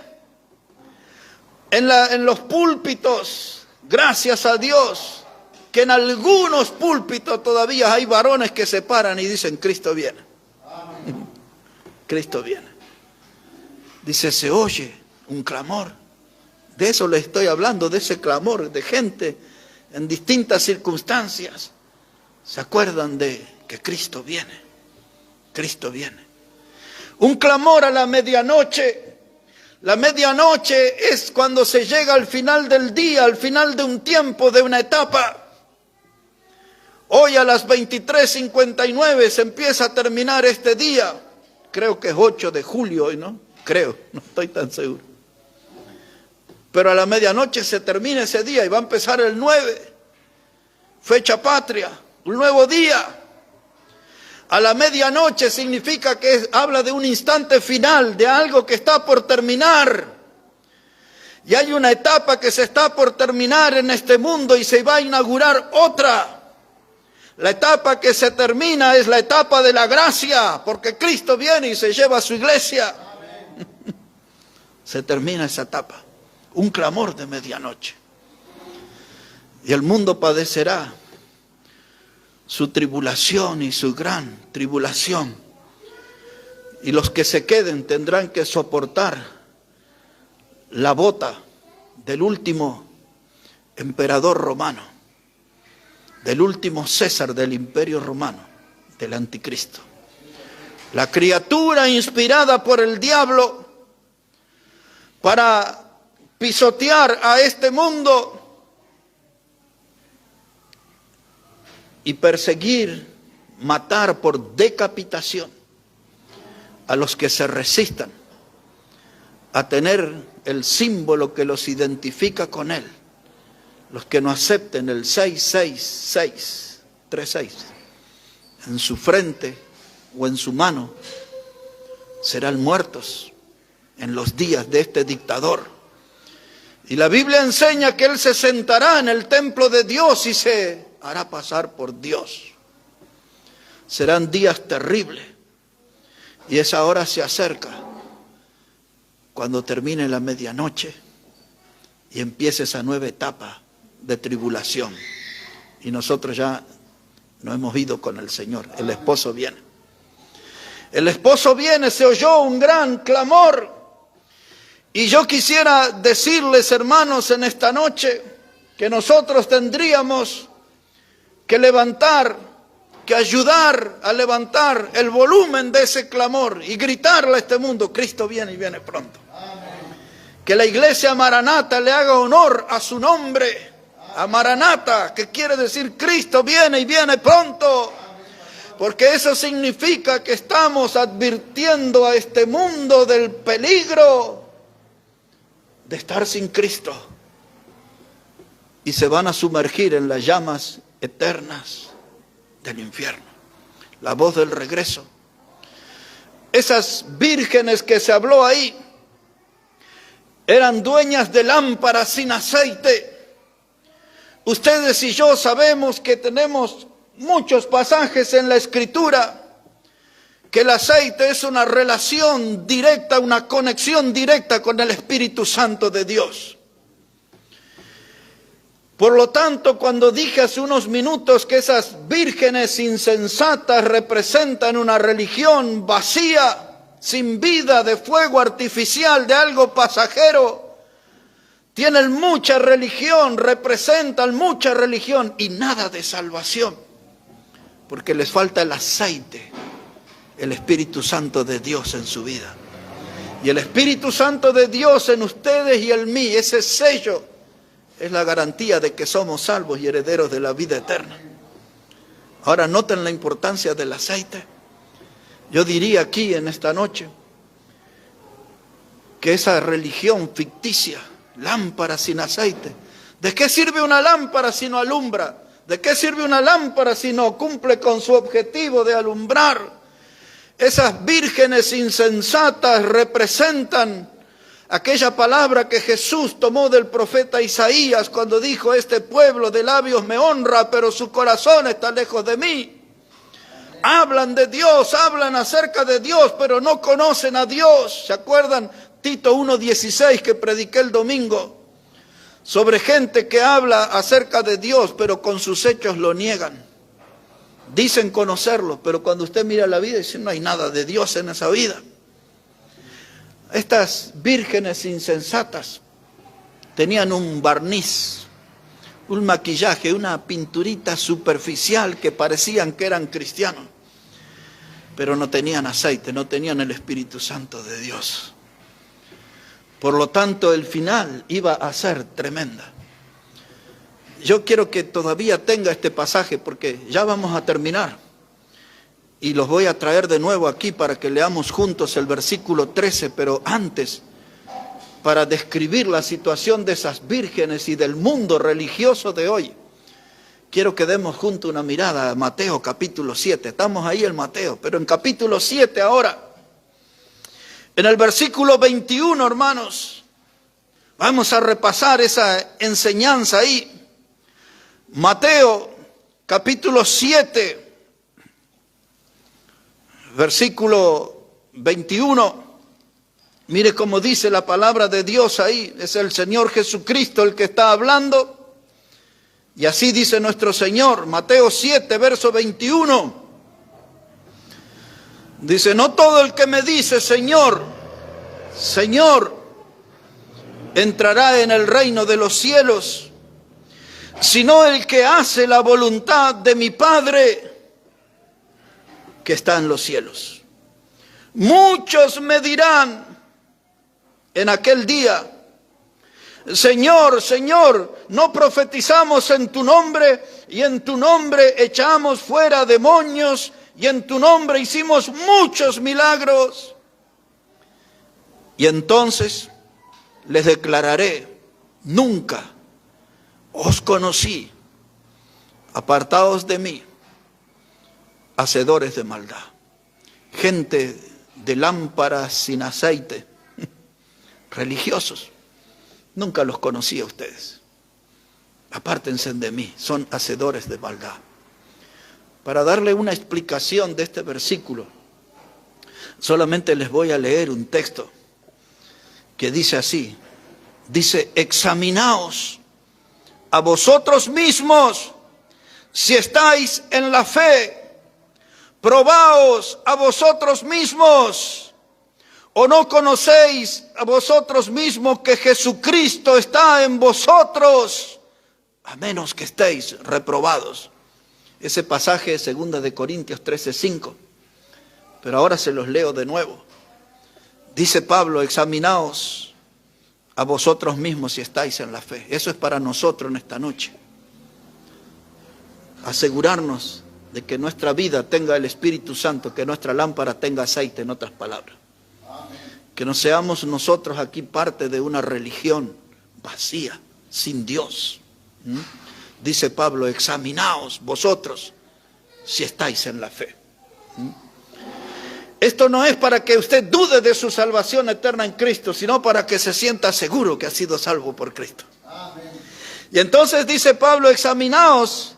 En los púlpitos, gracias a Dios, que en algunos púlpitos todavía hay varones que se paran y dicen: Cristo viene. Cristo viene. Dice: se oye un clamor. De eso les estoy hablando, de ese clamor de gente en distintas circunstancias. ¿Se acuerdan de que Cristo viene? Cristo viene. Un clamor a la medianoche. La medianoche es cuando se llega al final del día, al final de un tiempo, de una etapa. Hoy a las 23:59 se empieza a terminar este día. Creo que es 8 de julio hoy, ¿no? Creo, no estoy tan seguro. Pero a la medianoche se termina ese día y va a empezar el 9. Fecha patria, un nuevo día. A la medianoche significa que habla de un instante final, de algo que está por terminar. Y hay una etapa que se está por terminar en este mundo y se va a inaugurar otra. La etapa que se termina es la etapa de la gracia, porque Cristo viene y se lleva a su iglesia. Se termina esa etapa. Un clamor de medianoche. Y el mundo padecerá su tribulación y su gran tribulación. Y los que se queden tendrán que soportar la bota del último emperador romano, del último César del Imperio Romano, del Anticristo. La criatura inspirada por el diablo para pisotear a este mundo y perseguir, matar por decapitación a los que se resistan a tener el símbolo que los identifica con Él. Los que no acepten el 666, 36, en su frente o en su mano, serán muertos en los días de este dictador. Y la Biblia enseña que Él se sentará en el templo de Dios y se hará pasar por Dios. Serán días terribles. Y esa hora se acerca, cuando termine la medianoche y empiece esa nueva etapa de tribulación. Y nosotros ya no hemos ido con el Señor. El esposo viene. El esposo viene, se oyó un gran clamor. Y yo quisiera decirles, hermanos, en esta noche, que nosotros tendríamos que levantar, que ayudar a levantar el volumen de ese clamor y gritarle a este mundo: Cristo viene y viene pronto. Que la iglesia Maranata le haga honor a su nombre, a Maranata, que quiere decir Cristo viene y viene pronto. Porque eso significa que estamos advirtiendo a este mundo del peligro de estar sin Cristo. Y se van a sumergir en las llamas eternas del infierno. La voz del regreso. Esas vírgenes que se habló ahí eran dueñas de lámparas sin aceite. Ustedes y yo sabemos que tenemos muchos pasajes en la Escritura que el aceite es una relación directa, una conexión directa con el Espíritu Santo de Dios. Por lo tanto, cuando dije hace unos minutos que esas vírgenes insensatas representan una religión vacía, sin vida, de fuego artificial, de algo pasajero, tienen mucha religión, representan mucha religión y nada de salvación, porque les falta el aceite, el Espíritu Santo de Dios en su vida. Y el Espíritu Santo de Dios en ustedes y en mí, ese sello, es la garantía de que somos salvos y herederos de la vida eterna. Ahora noten la importancia del aceite. Yo diría aquí en esta noche que esa religión ficticia, lámpara sin aceite, ¿de qué sirve una lámpara si no alumbra? ¿De qué sirve una lámpara si no cumple con su objetivo de alumbrar? Esas vírgenes insensatas representan aquella palabra que Jesús tomó del profeta Isaías cuando dijo: este pueblo de labios me honra, pero su corazón está lejos de mí. Hablan de Dios, hablan acerca de Dios, pero no conocen a Dios. ¿Se acuerdan? Tito 1:16 que prediqué el domingo, sobre gente que habla acerca de Dios, pero con sus hechos lo niegan. Dicen conocerlo, pero cuando usted mira la vida, dice: no hay nada de Dios en esa vida. Estas vírgenes insensatas tenían un barniz, un maquillaje, una pinturita superficial que parecían que eran cristianos, pero no tenían aceite, no tenían el Espíritu Santo de Dios. Por lo tanto, el final iba a ser tremenda. Yo quiero que todavía tenga este pasaje porque ya vamos a terminar. Y los voy a traer de nuevo aquí para que leamos juntos el versículo 13, pero antes, para describir la situación de esas vírgenes y del mundo religioso de hoy, quiero que demos juntos una mirada a Mateo capítulo 7. Estamos ahí en Mateo, pero en capítulo 7 ahora, en el versículo 21, hermanos, vamos a repasar esa enseñanza ahí. Mateo capítulo 7, versículo 21, mire cómo dice la palabra de Dios ahí. Es el Señor Jesucristo el que está hablando. Y así dice nuestro Señor, Mateo 7, verso 21. Dice: no todo el que me dice Señor, Señor, entrará en el reino de los cielos, sino el que hace la voluntad de mi Padre que está en los cielos. Muchos me dirán en aquel día: Señor, Señor, ¿no profetizamos en tu nombre? Y en tu nombre echamos fuera demonios, y en tu nombre hicimos muchos milagros. Y entonces les declararé, nunca os conocí, apartaos de mí, hacedores de maldad. Gente de lámparas sin aceite, religiosos, nunca los conocí a ustedes. Apártense de mí, son hacedores de maldad. Para darle una explicación de este versículo, solamente les voy a leer un texto que dice así, dice, examinaos a vosotros mismos si estáis en la fe, probaos a vosotros mismos, o no conocéis a vosotros mismos que Jesucristo está en vosotros, a menos que estéis reprobados. Ese pasaje es 2 de Corintios 13:5, pero ahora se los leo de nuevo. Dice Pablo, examinaos a vosotros mismos si estáis en la fe. Eso es para nosotros en esta noche. Asegurarnos de que nuestra vida tenga el Espíritu Santo, que nuestra lámpara tenga aceite, en otras palabras. Que no seamos nosotros aquí parte de una religión vacía, sin Dios. Dice Pablo, examinaos vosotros si estáis en la fe. Esto no es para que usted dude de su salvación eterna en Cristo, sino para que se sienta seguro que ha sido salvo por Cristo. Amén. Y entonces dice Pablo, examinaos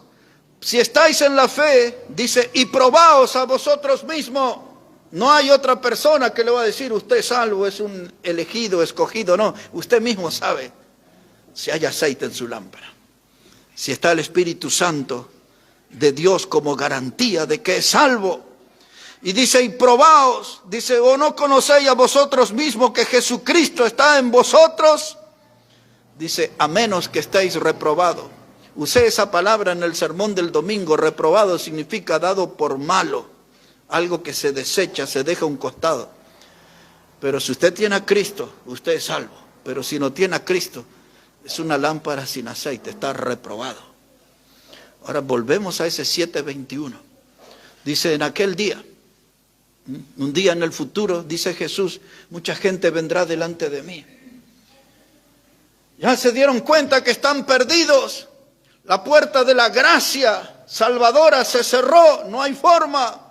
si estáis en la fe, dice, y probaos a vosotros mismos. No hay otra persona que le va a decir, usted es salvo, es un elegido, escogido. No, usted mismo sabe si hay aceite en su lámpara. Si está el Espíritu Santo de Dios como garantía de que es salvo. Y dice, y probaos, dice, o no conocéis a vosotros mismos que Jesucristo está en vosotros. Dice, a menos que estéis reprobados. Usé esa palabra en el sermón del domingo. Reprobado significa dado por malo. Algo que se desecha, se deja a un costado. Pero si usted tiene a Cristo, usted es salvo. Pero si no tiene a Cristo, es una lámpara sin aceite, está reprobado. Ahora volvemos a ese 7:21. Dice, en aquel día, un día en el futuro, dice Jesús, mucha gente vendrá delante de mí. Ya se dieron cuenta que están perdidos. La puerta de la gracia salvadora se cerró, no hay forma.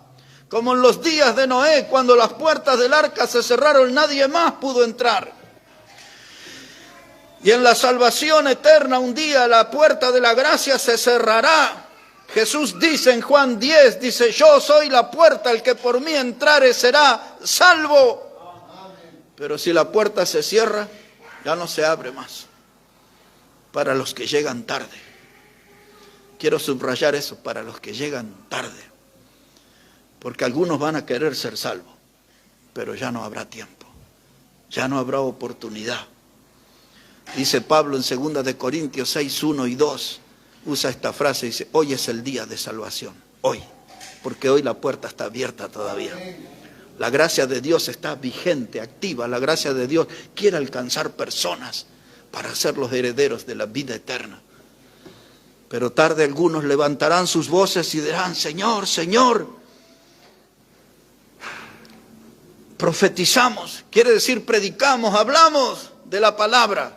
Como en los días de Noé, cuando las puertas del arca se cerraron, nadie más pudo entrar. Y en la salvación eterna, un día la puerta de la gracia se cerrará. Jesús dice en Juan 10, dice, yo soy la puerta, el que por mí entrare será salvo. Pero si la puerta se cierra, ya no se abre más. Para los que llegan tarde. Quiero subrayar eso, para los que llegan tarde. Porque algunos van a querer ser salvos, pero ya no habrá tiempo. Ya no habrá oportunidad. Dice Pablo en 2 de Corintios 6:1 y 2, usa esta frase, dice, hoy es el día de salvación, hoy, porque hoy la puerta está abierta todavía. La gracia de Dios está vigente, activa, la gracia de Dios quiere alcanzar personas para ser los herederos de la vida eterna. Pero tarde algunos levantarán sus voces y dirán, Señor, Señor, profetizamos, quiere decir predicamos, hablamos de la palabra.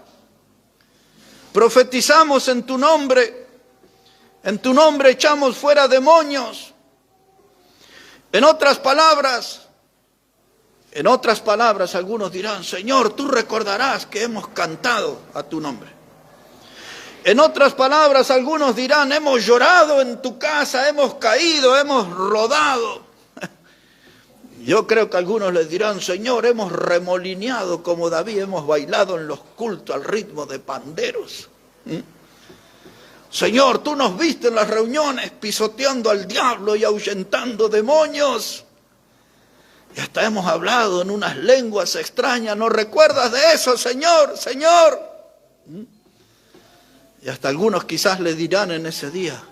Profetizamos en tu nombre echamos fuera demonios. En otras palabras, algunos dirán, Señor, tú recordarás que hemos cantado a tu nombre. En otras palabras, algunos dirán, hemos llorado en tu casa, hemos caído, hemos rodado. Yo creo que algunos les dirán, Señor, hemos remolineado como David, hemos bailado en los cultos al ritmo de panderos. Señor, tú nos viste en las reuniones pisoteando al diablo y ahuyentando demonios. Y hasta hemos hablado en unas lenguas extrañas. ¿No recuerdas de eso, Señor? Señor. Y hasta algunos quizás le dirán en ese día,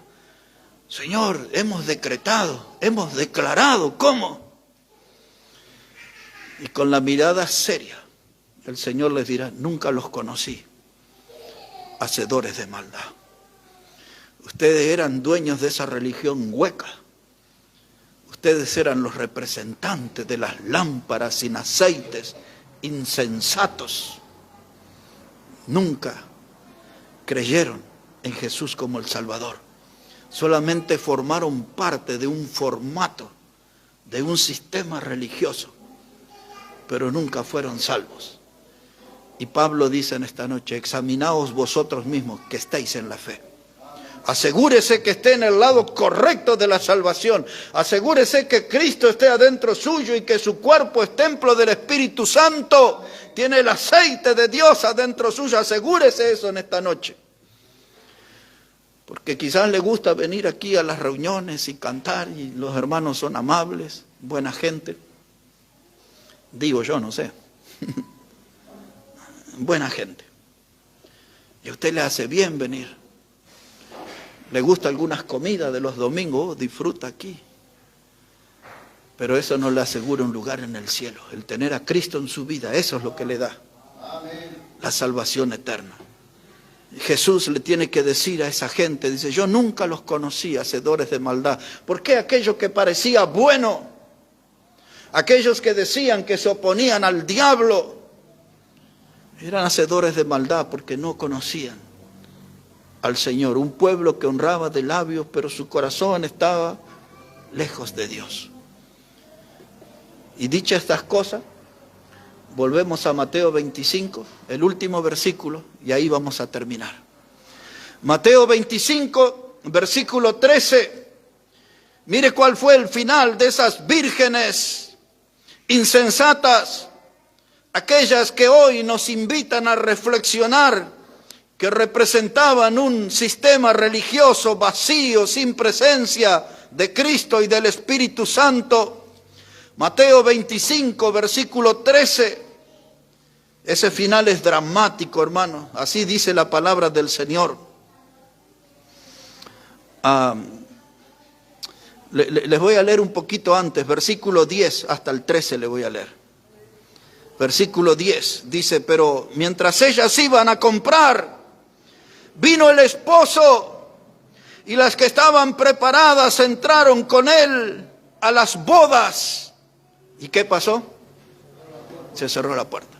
Señor, hemos decretado, hemos declarado. ¿Cómo? Y con la mirada seria, el Señor les dirá, nunca los conocí, hacedores de maldad. Ustedes eran dueños de esa religión hueca. Ustedes eran los representantes de las lámparas sin aceites insensatos, nunca creyeron en Jesús como el Salvador. Solamente formaron parte de un formato, de un sistema religioso, pero nunca fueron salvos. Y Pablo dice en esta noche, examinaos vosotros mismos que estáis en la fe. Asegúrese que esté en el lado correcto de la salvación. Asegúrese que Cristo esté adentro suyo y que su cuerpo es templo del Espíritu Santo. Tiene el aceite de Dios adentro suyo. Asegúrese eso en esta noche. Porque quizás le gusta venir aquí a las reuniones y cantar y los hermanos son amables, buena gente. Digo yo, no sé. Buena gente. Y a usted le hace bien venir. Le gusta algunas comidas de los domingos, disfruta aquí. Pero eso no le asegura un lugar en el cielo. El tener a Cristo en su vida, eso es lo que le da la salvación eterna. Jesús le tiene que decir a esa gente, dice, yo nunca los conocí, hacedores de maldad. ¿Por qué aquello que parecía bueno? Aquellos que decían que se oponían al diablo, eran hacedores de maldad porque no conocían al Señor. Un pueblo que honraba de labios, pero su corazón estaba lejos de Dios. Y dichas estas cosas, volvemos a Mateo 25, el último versículo, y ahí vamos a terminar. Mateo 25, versículo 13. Mire cuál fue el final de esas vírgenes insensatas, aquellas que hoy nos invitan a reflexionar, que representaban un sistema religioso vacío, sin presencia de Cristo y del Espíritu Santo. Mateo 25, versículo 13. Ese final es dramático, hermano. Así dice la palabra del Señor. Les voy a leer un poquito antes, versículo 10 hasta el 13 le voy a leer. Versículo 10 dice, pero mientras ellas iban a comprar, vino el esposo y las que estaban preparadas entraron con él a las bodas. ¿Y qué pasó? Se cerró la puerta.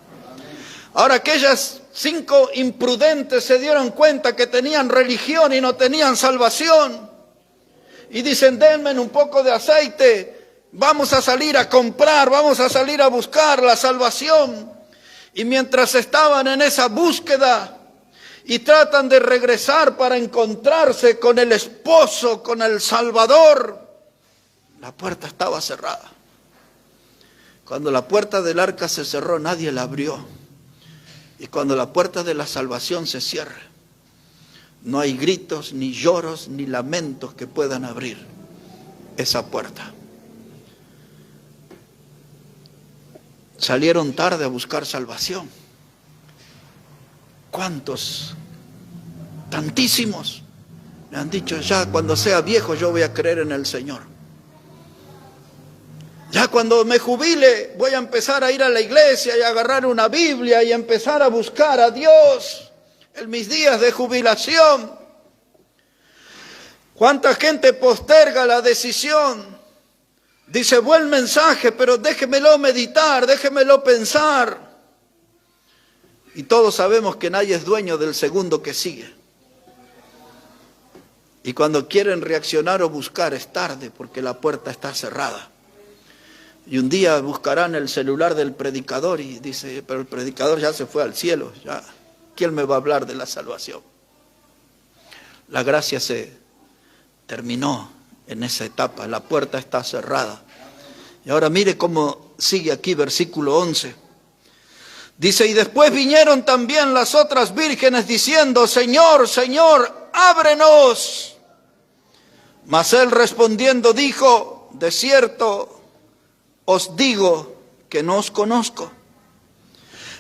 Ahora aquellas 5 imprudentes se dieron cuenta que tenían religión y no tenían salvación. Y dicen, denme un poco de aceite, vamos a salir a comprar, vamos a salir a buscar la salvación. Y mientras estaban en esa búsqueda y tratan de regresar para encontrarse con el esposo, con el Salvador, la puerta estaba cerrada. Cuando la puerta del arca se cerró, nadie la abrió. Y cuando la puerta de la salvación se cierra, no hay gritos, ni lloros, ni lamentos que puedan abrir esa puerta. Salieron tarde a buscar salvación. ¿Cuántos? Tantísimos. Me han dicho, ya cuando sea viejo yo voy a creer en el Señor. Ya cuando me jubile voy a empezar a ir a la iglesia y a agarrar una Biblia y a empezar a buscar a Dios en mis días de jubilación. ¿Cuánta gente posterga la decisión? Dice, buen mensaje, pero déjemelo meditar, déjemelo pensar. Y todos sabemos que nadie es dueño del segundo que sigue. Y cuando quieren reaccionar o buscar es tarde porque la puerta está cerrada. Y un día buscarán el celular del predicador y dice, pero el predicador ya se fue al cielo, ya, ¿quién me va a hablar de la salvación? La gracia se terminó en esa etapa, la puerta está cerrada. Y ahora mire cómo sigue aquí versículo 11. Dice, y después vinieron también las otras vírgenes diciendo, Señor, Señor, ábrenos. Mas él respondiendo dijo, de cierto os digo que no os conozco.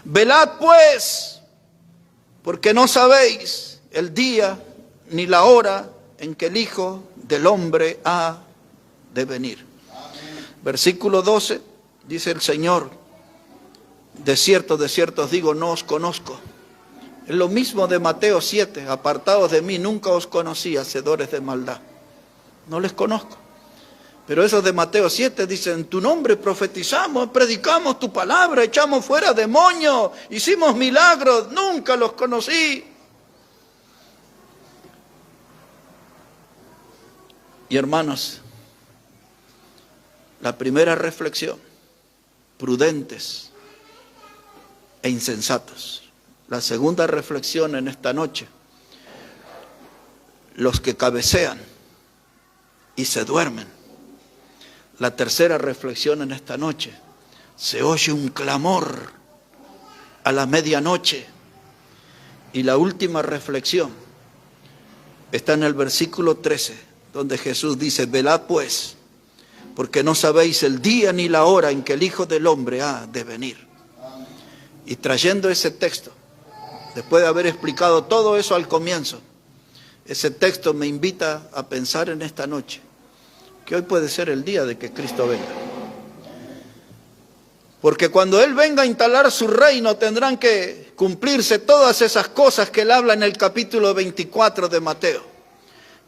Velad pues, porque no sabéis el día ni la hora en que el Hijo del Hombre ha de venir. Versículo 12, dice el Señor, de cierto os digo, no os conozco. Es lo mismo de Mateo 7, apartados de mí, nunca os conocí, hacedores de maldad. No les conozco. Pero esos de Mateo 7 dicen, en tu nombre profetizamos, predicamos tu palabra, echamos fuera demonios, hicimos milagros, nunca los conocí. Y hermanos, la primera reflexión, prudentes e insensatos. La segunda reflexión en esta noche, los que cabecean y se duermen. La tercera reflexión en esta noche, se oye un clamor a la medianoche. Y la última reflexión está en el versículo 13, donde Jesús dice, velad pues, porque no sabéis el día ni la hora en que el Hijo del Hombre ha de venir. Y trayendo ese texto, después de haber explicado todo eso al comienzo, ese texto me invita a pensar en esta noche, que hoy puede ser el día de que Cristo venga. Porque cuando Él venga a instalar su reino, tendrán que cumplirse todas esas cosas que Él habla en el capítulo 24 de Mateo.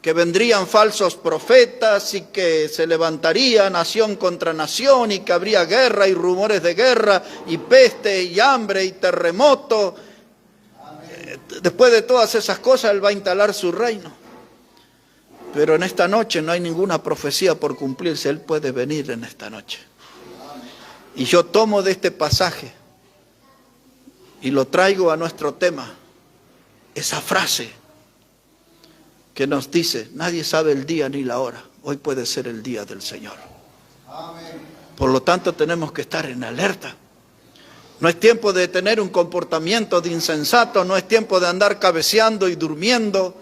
Que vendrían falsos profetas y que se levantaría nación contra nación y que habría guerra y rumores de guerra y peste y hambre y terremoto. Después de todas esas cosas, Él va a instalar su reino. Pero en esta noche no hay ninguna profecía por cumplirse. Él puede venir en esta noche. Y yo tomo de este pasaje y lo traigo a nuestro tema. Esa frase que nos dice, nadie sabe el día ni la hora. Hoy puede ser el día del Señor. Por lo tanto, tenemos que estar en alerta. No es tiempo de tener un comportamiento de insensato, no es tiempo de andar cabeceando y durmiendo.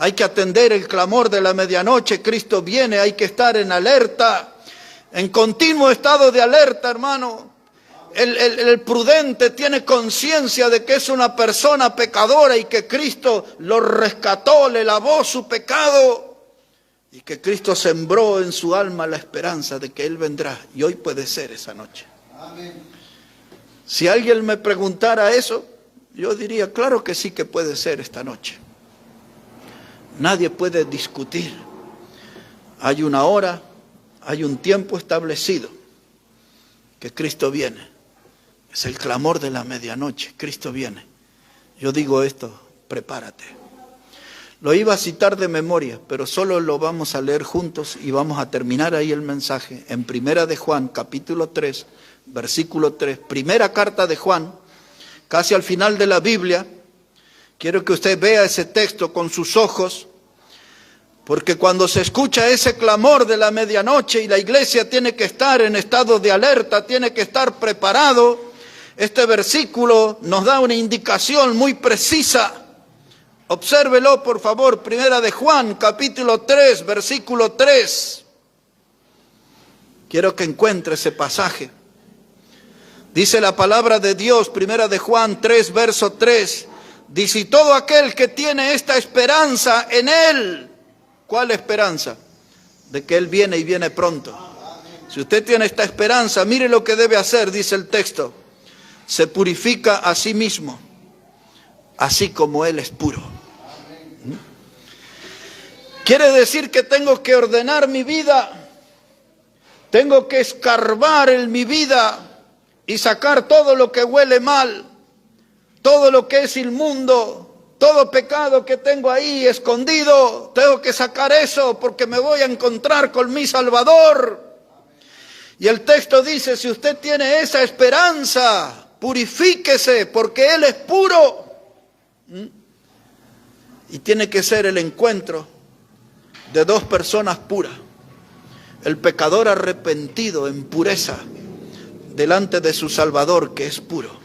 Hay que atender el clamor de la medianoche. Cristo viene, hay que estar en alerta, en continuo estado de alerta, hermano. El prudente tiene conciencia de que es una persona pecadora y que Cristo lo rescató, le lavó su pecado y que Cristo sembró en su alma la esperanza de que Él vendrá. Y hoy puede ser esa noche. Amén. Si alguien me preguntara eso, yo diría, claro que sí que puede ser esta noche. Nadie puede discutir. Hay una hora, hay un tiempo establecido que Cristo viene. Es el clamor de la medianoche. Cristo viene. Yo digo esto, prepárate. Lo iba a citar de memoria, pero solo lo vamos a leer juntos y vamos a terminar ahí el mensaje. En Primera de Juan, capítulo 3, versículo 3. Primera carta de Juan, casi al final de la Biblia. Quiero que usted vea ese texto con sus ojos, porque cuando se escucha ese clamor de la medianoche y la iglesia tiene que estar en estado de alerta, tiene que estar preparado, este versículo nos da una indicación muy precisa. Obsérvelo, por favor, Primera de Juan, capítulo 3, versículo 3. Quiero que encuentre ese pasaje. Dice la palabra de Dios, Primera de Juan 3, verso 3. Dice, y todo aquel que tiene esta esperanza en Él. ¿Cuál esperanza? De que Él viene y viene pronto. Si usted tiene esta esperanza, mire lo que debe hacer, dice el texto. Se purifica a sí mismo, así como Él es puro. Quiere decir que tengo que ordenar mi vida, tengo que escarbar en mi vida y sacar todo lo que huele mal, todo lo que es inmundo, todo pecado que tengo ahí escondido. Tengo que sacar eso porque me voy a encontrar con mi Salvador. Y el texto dice, si usted tiene esa esperanza, purifíquese porque Él es puro. Y tiene que ser el encuentro de dos personas puras. El pecador arrepentido en pureza delante de su Salvador que es puro.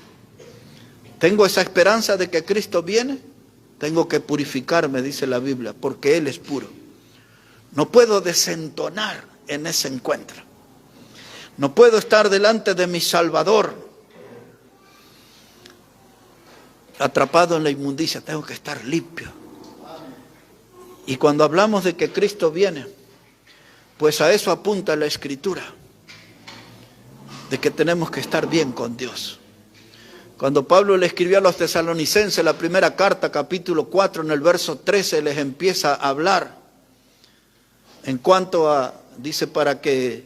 Tengo esa esperanza de que Cristo viene. Tengo que purificarme, dice la Biblia, porque Él es puro. No puedo desentonar en ese encuentro. No puedo estar delante de mi Salvador atrapado en la inmundicia. Tengo que estar limpio. Y cuando hablamos de que Cristo viene, pues a eso apunta la Escritura, de que tenemos que estar bien con Dios. Cuando Pablo le escribió a los tesalonicenses la primera carta, capítulo 4, en el verso 13, les empieza a hablar en cuanto a dice, para que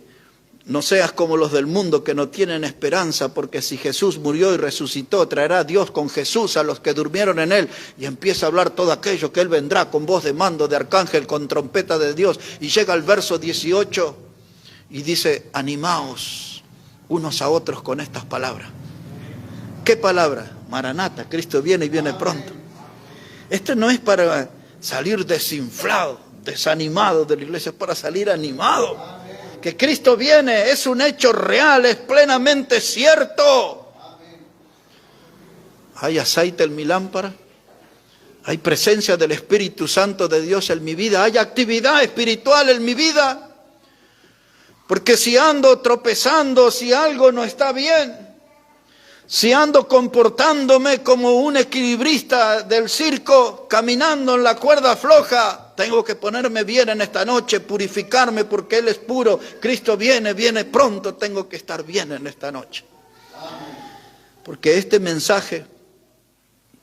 no seas como los del mundo que no tienen esperanza, porque si Jesús murió y resucitó, traerá Dios con Jesús a los que durmieron en él. Y empieza a hablar todo aquello, que él vendrá con voz de mando de arcángel, con trompeta de Dios. Y llega al verso 18 y dice, animaos unos a otros con estas palabras. ¿Qué palabra? Maranata, Cristo viene y viene pronto. Esto no es para salir desinflado, desanimado de la iglesia, es para salir animado. Que Cristo viene es un hecho real, es plenamente cierto. Hay aceite en mi lámpara, hay presencia del Espíritu Santo de Dios en mi vida, hay actividad espiritual en mi vida. Porque si ando tropezando, si algo no está bien, si ando comportándome como un equilibrista del circo, caminando en la cuerda floja, tengo que ponerme bien en esta noche, purificarme porque Él es puro. Cristo viene, viene pronto, tengo que estar bien en esta noche. Porque este mensaje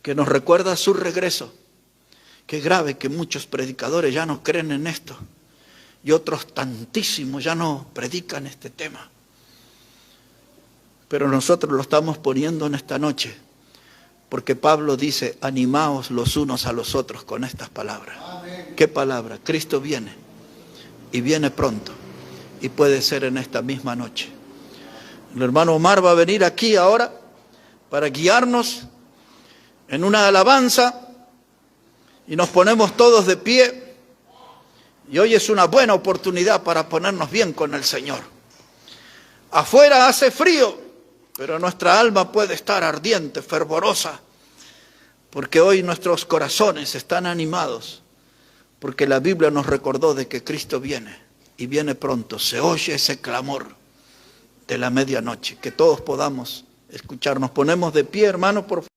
que nos recuerda su regreso, qué grave que muchos predicadores ya no creen en esto y otros tantísimos ya no predican este tema. Pero nosotros lo estamos poniendo en esta noche, porque Pablo dice, animaos los unos a los otros con estas palabras. Amén. ¿Qué palabra? Cristo viene, y viene pronto, y puede ser en esta misma noche. El hermano Omar va a venir aquí ahora para guiarnos en una alabanza, y nos ponemos todos de pie, y hoy es una buena oportunidad para ponernos bien con el Señor. Afuera hace frío, pero nuestra alma puede estar ardiente, fervorosa, porque hoy nuestros corazones están animados, porque la Biblia nos recordó de que Cristo viene, y viene pronto. Se oye ese clamor de la medianoche, que todos podamos escuchar. Nos ponemos de pie, hermanos, por favor.